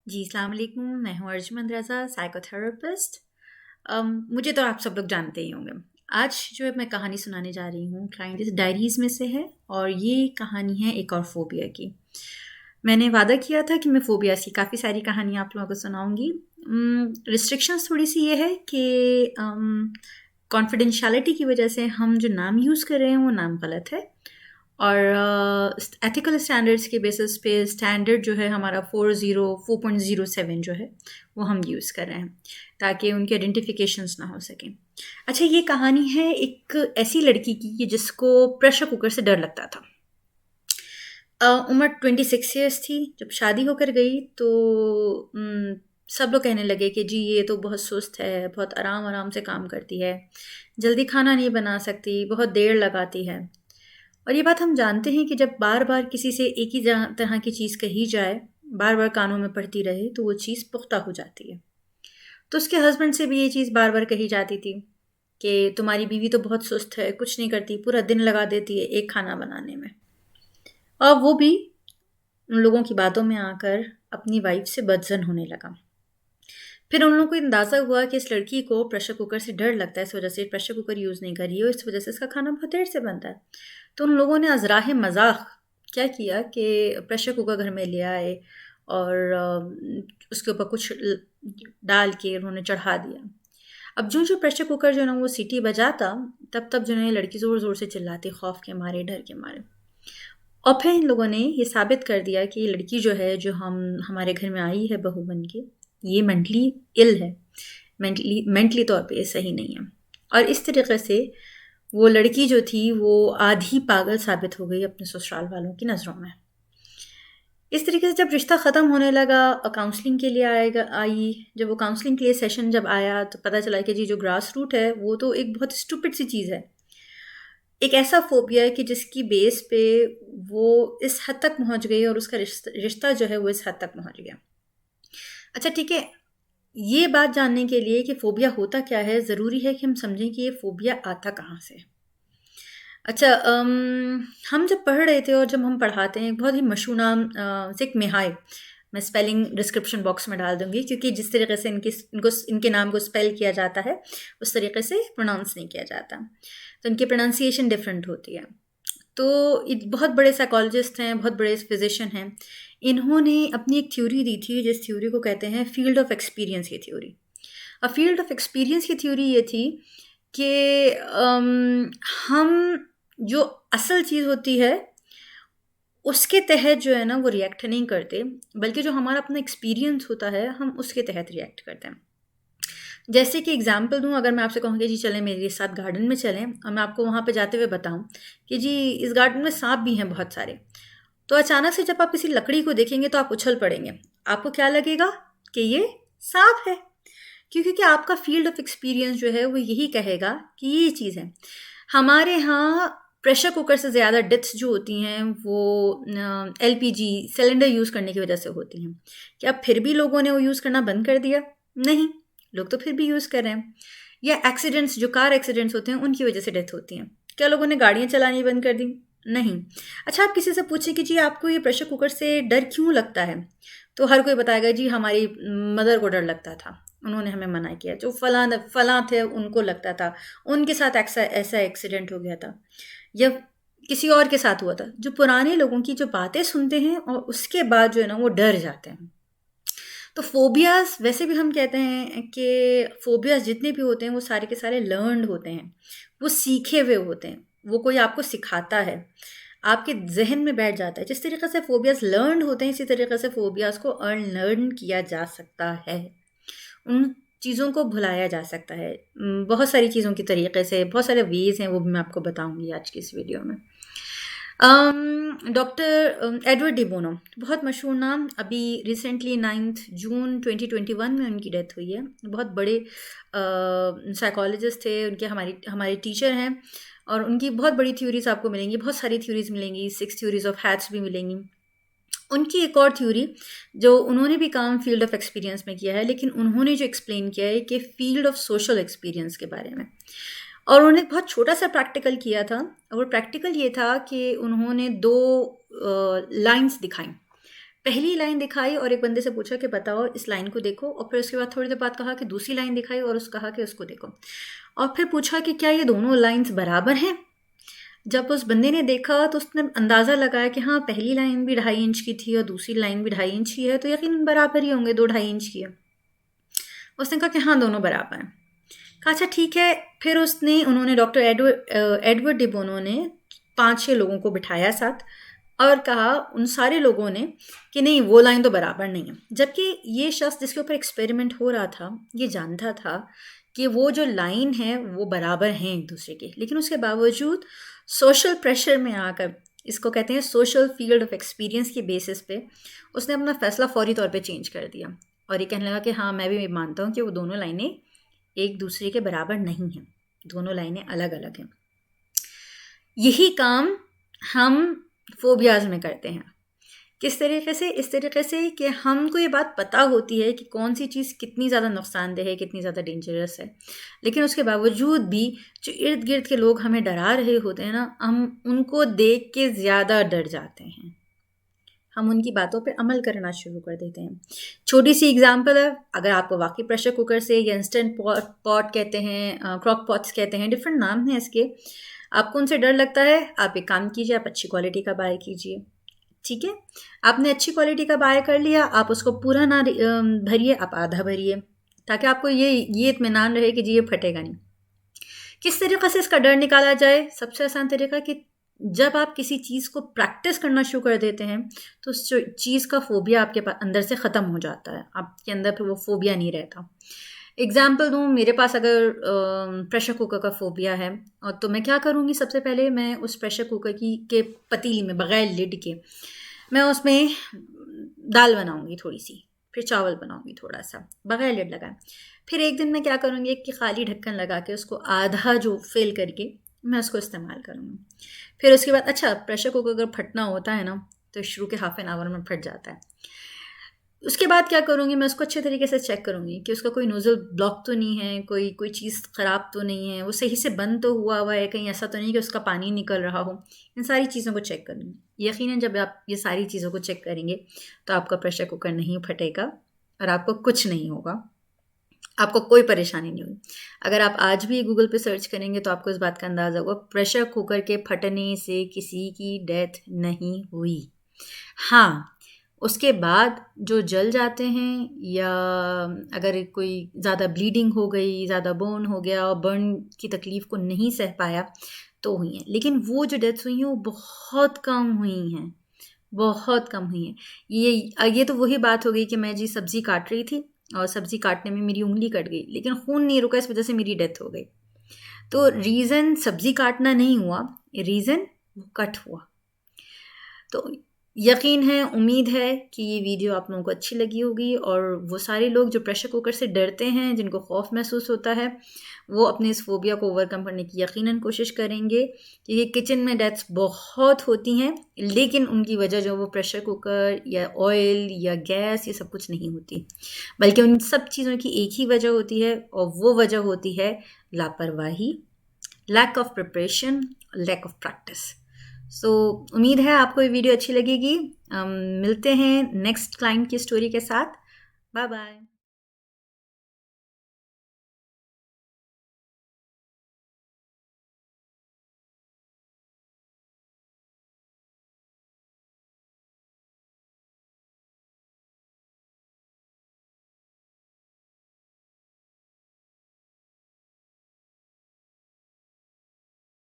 जी, अस्सलाम वालेकुम। मैं हूँ अर्जुमंद रज़ा, साइकोथेरेपिस्ट। मुझे तो आप सब लोग जानते ही होंगे। आज जो मैं कहानी सुनाने जा रही हूँ, क्लाइंट डायरीज़ में से है और ये कहानी है एक और फ़ोबिया की। मैंने वादा किया था कि मैं फ़ोबियाज़ की काफ़ी सारी कहानियाँ आप लोगों को सुनाऊँगी। रिस्ट्रिक्शंस थोड़ी-सी ये है कि कॉन्फिडेंशियलिटी की वजह से हम जो नाम यूज़ कर रहे हैं, वो नाम गलत है। और एथिकल स्टैंडर्ड्स के बेसिस पे स्टैंडर्ड जो है हमारा 4.07 जो है वो हम यूज़ कर रहे हैं ताकि उनके आइडेंटिफिकेशंस ना हो सकें। अच्छा, ये कहानी है एक ऐसी लड़की की कि जिसको प्रेशर कुकर से डर लगता था। उम्र 26 ईयर्स थी जब शादी होकर गई तो सब लोग कहने लगे कि जी ये तो बहुत सुस्त है, बहुत आराम आराम से काम करती है, जल्दी खाना नहीं बना सकती, बहुत देर लगाती है। और ये बात हम जानते हैं कि जब बार-बार किसी से एक ही तरह की चीज़ कही जाए, बार-बार कानों में पड़ती रहे, तो वो चीज़ पुख्ता हो जाती है। तो उसके हस्बैंड से भी ये चीज़ बार-बार कही जाती थी कि तुम्हारी बीवी तो बहुत सुस्त है, कुछ नहीं करती, पूरा दिन लगा देती है एक खाना बनाने में। और वो भी उन लोगों की बातों में आकर अपनी वाइफ से बदज़न होने लगा। फिर उन लोगों को अंदाज़ा हुआ कि इस लड़की को प्रेशर कुकर से डर लगता है, इस वजह से प्रेशर कुकर यूज़ नहीं कर रही है और इस वजह से इसका खाना बहुत देर से बनता है। तो उन लोगों ने अज़राह मज़ाक क्या किया कि प्रेशर कुकर घर में ले आए और उसके ऊपर कुछ डाल के उन्होंने चढ़ा दिया। अब जो प्रेशर कुकर जो है ना वो सीटी बजाता, तब जो है लड़की ज़ोर-ज़ोर से चिल्लाती खौफ के मारे, डर के मारे। और फिर इन लोगों ने ये साबित कर दिया कि ये लड़की जो है, जो हमारे घर में आई है बहू बन के, ये मेंटली इल है, मेंटली तौर पे ये सही नहीं है। और इस तरीके से वो लड़की जो थी वो आधी पागल साबित हो गई अपने ससुराल वालों की नज़रों में। इस तरीके से जब रिश्ता ख़त्म होने लगा, काउंसलिंग के लिए जब वो काउंसलिंग के लिए सेशन जब आया तो पता चला कि जी जो ग्रास रूट है वो तो एक बहुत स्टूपिड सी चीज़ है। एक ऐसा फ़ोबिया है कि जिसकी बेस पे वो इस हद तक पहुँच गई और उसका रिश्ता जो है वो इस हद तक पहुँच गया। अच्छा ठीक है, ये बात जानने के लिए कि फ़ोबिया होता क्या है, ज़रूरी है कि हम समझें कि ये फ़ोबिया आता कहाँ से है। अच्छा, हम जब पढ़ रहे थे और जब हम पढ़ाते हैं, एक बहुत ही मशहूर नाम सिक मिहाई, मैं स्पेलिंग डिस्क्रिप्शन बॉक्स में डाल दूँगी क्योंकि जिस तरीके से इनके नाम को स्पेल किया जाता है, उस तरीके से प्रोनाउंस नहीं किया जाता। तो इनकी प्रोनाउंसिएशन डिफरेंट होती है। तो बहुत बड़े साइकोलॉजिस्ट हैं, बहुत बड़े फिजिशियन हैं। इन्होंने अपनी एक थ्योरी दी थी जिस थ्योरी को कहते हैं फील्ड ऑफ एक्सपीरियंस की थ्योरी। अब फील्ड ऑफ एक्सपीरियंस की थ्योरी ये थी कि हम जो असल चीज़ होती है उसके तहत जो है ना वो रिएक्ट नहीं करते, बल्कि जो हमारा अपना एक्सपीरियंस होता है हम उसके तहत रिएक्ट करते हैं। जैसे कि एग्ज़ाम्पल दूँ, अगर मैं आपसे कहूँ कि जी चलें मेरे साथ गार्डन में चलें और मैं आपको वहाँ पे जाते हुए बताऊँ कि जी इस गार्डन में साँप भी हैं बहुत सारे। तो अचानक से जब आप किसी लकड़ी को देखेंगे तो आप उछल पड़ेंगे। आपको क्या लगेगा कि ये साँप है। क्यों? क्योंकि आपका फ़ील्ड ऑफ एक्सपीरियंस जो है वो यही कहेगा कि ये चीज़ है। हमारे यहाँ प्रेशर कुकर से ज़्यादा डेथ्स जो होती हैं वो एलपीजी सिलेंडर यूज़ करने की वज़ह से होती हैं। क्या फिर भी लोगों ने वो यूज़ करना बंद कर दिया? नहीं, लोग तो फिर भी यूज़ कर रहे हैं। या एक्सीडेंट्स, जो कार एक्सीडेंट्स होते हैं उनकी वज़ह से डेथ होती हैं। क्या लोगों ने गाड़ियाँ चलानी बंद कर दी? नहीं। अच्छा, आप किसी से पूछें कि जी आपको ये प्रेशर कुकर से डर क्यों लगता है? तो हर कोई बताएगा जी हमारी मदर को डर लगता था, उन्होंने हमें मना किया। जो फलाँ थे उनको लगता था, उनके साथ ऐसा ऐसा एक्सीडेंट हो गया था या किसी और के साथ हुआ था। जो पुराने लोगों की जो बातें सुनते हैं और उसके बाद जो है ना वो डर जाते हैं। तो फ़ोबियाज़ वैसे भी हम कहते हैं कि फ़ोबियाज़ जितने भी होते हैं वो सारे के सारे लर्न्ड होते हैं। वो सीखे हुए होते हैं। वो कोई आपको सिखाता है। आपके ज़हन में बैठ जाता है। जिस तरीक़े से फ़ोबियाज़ लर्न्ड होते हैं, इसी तरीक़े से फ़ोबियाज़ को अनलर्न किया जा सकता है। उन चीज़ों को भुलाया जा सकता है। बहुत सारी चीज़ों के तरीक़े से, बहुत सारे वेज़ हैं, वो भी मैं आपको बताऊँगी आज की इस वीडियो में। डॉक्टर एडवर्ड डी बोनो, बहुत मशहूर नाम, अभी रिसेंटली 9 जून 2021 में उनकी डेथ हुई है। बहुत बड़े साइकोलॉजिस्ट थे, उनके हमारी हमारे टीचर हैं और उनकी बहुत बड़ी थ्योरीज आपको मिलेंगी, बहुत सारी थ्योरीज मिलेंगी, 6 थ्योरीज ऑफ हैट्स भी मिलेंगी। उनकी एक और थ्योरी जो उन्होंने भी काम फील्ड ऑफ एक्सपीरियंस में किया है, लेकिन उन्होंने जो एक्सप्लेन किया है कि फील्ड ऑफ सोशल एक्सपीरियंस के बारे में। और उन्होंने बहुत छोटा सा प्रैक्टिकल किया था और प्रैक्टिकल ये था कि उन्होंने 2 लाइन्स दिखाई। पहली लाइन दिखाई और एक बंदे से पूछा कि बताओ इस लाइन को देखो, और फिर उसके बाद थोड़ी देर बाद कहा कि दूसरी लाइन दिखाई और कहा कि उसको देखो, और फिर पूछा कि क्या ये दोनों लाइंस बराबर हैं। जब उस बंदे ने देखा तो उसने अंदाज़ा लगाया कि हाँ, पहली लाइन भी 2.5 इंच की थी और दूसरी लाइन भी 2.5 इंच की है, तो यकीनन बराबर ही होंगे, 2-2.5 इंच की है। उसने कहा कि हाँ, दोनों बराबर हैं। कहा अच्छा ठीक है। फिर उन्होंने डॉक्टर एडवर्ड डी बोनो ने 5-6 लोगों को बिठाया साथ और कहा उन सारे लोगों ने कि नहीं, वो लाइन तो बराबर नहीं है। जबकि ये शख्स जिसके ऊपर एक्सपेरिमेंट हो रहा था, ये जानता था कि वो जो लाइन है वो बराबर हैं एक दूसरे के, लेकिन उसके बावजूद सोशल प्रेशर में आकर, इसको कहते हैं सोशल फील्ड ऑफ एक्सपीरियंस की बेसिस पे, उसने अपना फैसला फौरी तौर पे चेंज कर दिया और ये कहने लगा कि हाँ, मैं भी मानता हूँ कि वो दोनों लाइनें एक दूसरे के बराबर नहीं हैं, दोनों लाइनें अलग अलग हैं। यही काम हम फोबियाज में करते हैं। किस तरीके से? इस तरीके से कि हमको ये बात पता होती है कि कौन सी चीज़ कितनी ज़्यादा नुकसानदेह है, कितनी ज़्यादा डेंजरस है, लेकिन उसके बावजूद भी जो इर्द गिर्द के लोग हमें डरा रहे होते हैं ना, हम उनको देख के ज़्यादा डर जाते हैं, हम उनकी बातों पे अमल करना शुरू कर देते हैं। छोटी सी एग्जांपल है, अगर आपको वाकई प्रेशर कुकर से या इंस्टेंट पॉट कहते हैं, क्रॉक पॉट्स कहते हैं, डिफरेंट नाम हैं इसके, आपको उनसे डर लगता है, आप एक काम कीजिए, आप अच्छी क्वालिटी का बाय कीजिए। ठीक है, आपने अच्छी क्वालिटी का बाय कर लिया, आप उसको पूरा ना भरिए, आप आधा भरिए, ताकि आपको ये इत्मीनान रहे कि जी ये फटेगा नहीं। किस तरीके से इसका डर निकाला जाए? सबसे आसान तरीका कि जब आप किसी चीज़ को प्रैक्टिस करना शुरू कर देते हैं तो उस चीज़ का फोबिया आपके अंदर से ख़त्म हो जाता है, आपके अंदर फिर वो फोबिया नहीं रहता। एग्जाम्पल दूँ, मेरे पास अगर प्रेशर कुकर का फोबिया है और तो मैं क्या करूँगी, सबसे पहले मैं उस प्रेशर कुकर के पतीली में बग़ैर लिड के मैं उसमें दाल बनाऊँगी थोड़ी सी, फिर चावल बनाऊँगी थोड़ा सा बग़ैर लिड लगाए। फिर एक दिन मैं क्या करूँगी, एक कि खाली ढक्कन लगा के उसको आधा जो फिल करके मैं उसको इस्तेमाल करूँगी। फिर उसके बाद अच्छा, प्रेशर कुकर अगर फटना होता है ना तो शुरू के हाफ एन आवर में फट जाता है। उसके बाद क्या करूँगी, मैं उसको अच्छे तरीके से चेक करूँगी कि उसका कोई नोज़ल ब्लॉक तो नहीं है, कोई चीज़ ख़राब तो नहीं है, वो सही से बंद तो हुआ है, कहीं ऐसा तो नहीं कि उसका पानी निकल रहा हो। इन सारी चीज़ों को चेक करूँगी। यकीनन जब आप ये सारी चीज़ों को चेक करेंगे तो आपका प्रेशर कुकर नहीं फटेगा और आपको कुछ नहीं होगा, आपको कोई परेशानी नहीं होगी। अगर आप आज भी गूगल पे सर्च करेंगे तो आपको इस बात का अंदाज़ा होगा, प्रेशर कुकर के फटने से किसी की डेथ नहीं हुई। हाँ, उसके बाद जो जल जाते हैं या अगर कोई ज़्यादा ब्लीडिंग हो गई, ज़्यादा बर्न हो गया और बर्न की तकलीफ़ को नहीं सह पाया तो हुई हैं, लेकिन वो जो डेथ्स हुई हैं वो बहुत कम हुई हैं, बहुत कम हुई हैं। ये तो वही बात हो गई कि मैं जी सब्ज़ी काट रही थी और सब्ज़ी काटने में मेरी उंगली कट गई, लेकिन खून नहीं रुका, इस वजह से मेरी डेथ हो गई। तो रीज़न सब्ज़ी काटना नहीं हुआ, रीज़न वो कट हुआ। तो यकीन है, उम्मीद है कि ये वीडियो आप लोगों को अच्छी लगी होगी और वो सारे लोग जो प्रेशर कुकर से डरते हैं, जिनको खौफ महसूस होता है, वो अपने इस फोबिया को ओवरकम करने की यकीनन कोशिश करेंगे। क्योंकि किचन में डेथ्स बहुत होती हैं, लेकिन उनकी वजह जो वो प्रेशर कुकर या ऑयल या गैस ये सब कुछ नहीं होती, बल्कि उन सब चीज़ों की एक ही वजह होती है और वो वजह होती है लापरवाही, lack of preparation, lack of practice. So उम्मीद है आपको ये वीडियो अच्छी लगेगी। मिलते हैं नेक्स्ट क्लाइंट की स्टोरी के साथ। Bye bye.